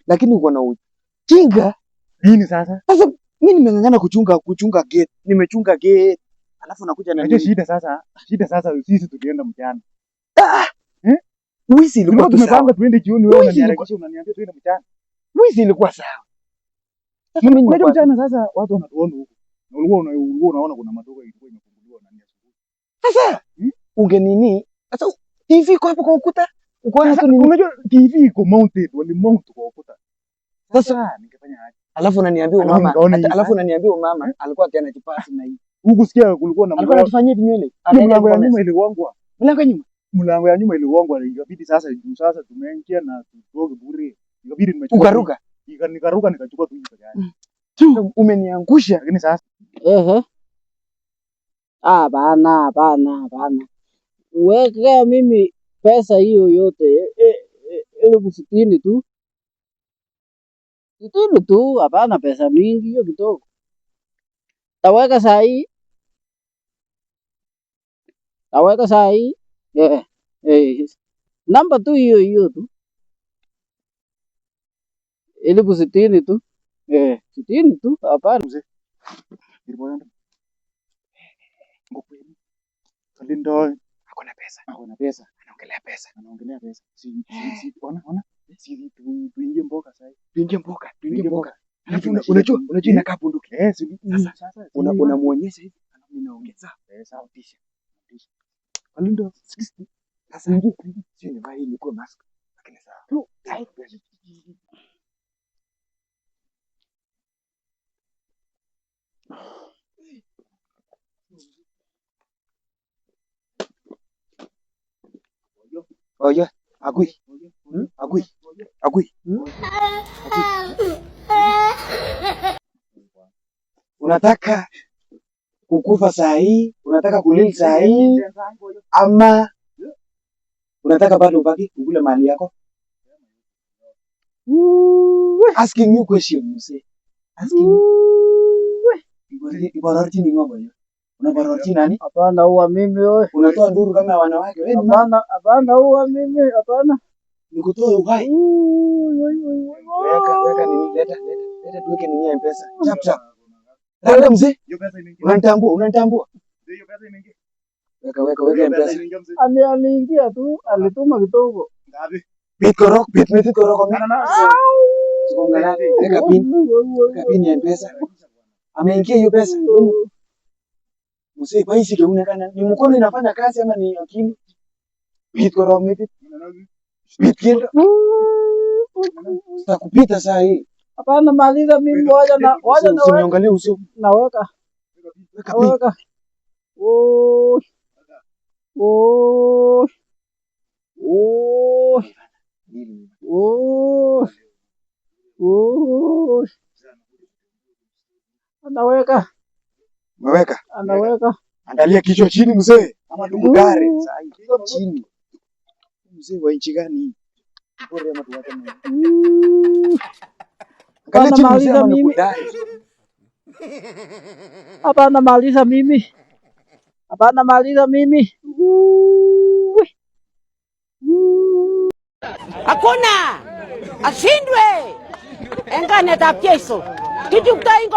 Lakini uko na ujinga. Nini sasa? Sasa mimi nimeng'ang'ana kuchunga gate. Nimechunga gate. Alafu nakuja na nini? Shida sasa sisi tukienda mchana. Wizi ilikuwa tumepanga tuende jioni, wewe unaniharakisha unaniambia tuende mchana. Wizi ilikuwa sawa. Mimi nimekuja mchana sasa watu wanatuona huko. Na ulikuwa unaona kuna maduka ilikuwa imefunguliwa na asubuhi. Sasa ungenini? Sasa TV iko hapo kwa ukuta. Ukoona tu nini? Unajua TV iko mounted, wali mount kwa ukuta. Sasa ningefanya aje? Alafu unaniambia mama alikuwa anajipasi na hii. Huku sikia kulikuwa na alikuwa anatufanyia vinywele. Mlango ya nyuma iliwangwa. Mlango ya nyuma iliwangwa, ikabidi sasa tumeingia na tutoke bure. Ikabidi nimechukua. Ukaruka. Nikaruka nikachukua tu peke yake. Umeniangusha. Lakini sasa bana. Uweke mimi pesa hiyo yote 60,000 tu. 60 tu, hapana pesa mingi, hiyo kidogo. Taweka saa hii. Namba tu hiyo tu. 60,000 tu. 60 tu, hapana. Kalindo hakuna pesa. Anaongelea pesa. Ona. Tuingie mboka sasa. Tuingie mboka. Unajua inakaa bunduki. Sasa unamuonyesha hivi, unaongeza pesa utisha. Kalindo 60. Sasa ingie. Sio ni vai ilikuwa mask. Lakini sawa. Oye, agui. Unataka kukufa saa hii? Unataka kulili saa hii? Ama unataka bado ubaki kukula mali yako? Asking you question, mzee. Asking you. Ibororti ni ng'ombe hiyo. Unabororti nani? Hapana, huwa mimi wewe. Unatoa nduru kama wanawake wewe? Hapana, huwa mimi, hapana. Nikutoe uhai. Weka nini? Leta tuweke nini M-Pesa. Chap. Rada mzee. Unanitambua? Hiyo pesa imeingia. Weka M-Pesa. Aliingia tu, alituma kidogo. Ngapi? Bitkorok mimi. Weka pin ya M-Pesa. Ameingia hiyo pesa. Mzee kwa hisi keonekana ni mkono inafanya kazi ama ni akili? Bitkorok mimi. Bitkira. Sitakupita saa hii. Hapana, maliza mimi waja na usiniangalie uso. Naweka. Anaweka. Angalia kichwa chini mzee. Ama tukugare saa hii kichwa chini. Mzee wa nchi gani? Bora ama tuache mimi. Hapana, maliza mimi. Hapana, maliza mimi. Hakuna ashindwe engane tapyeso kitukta ingo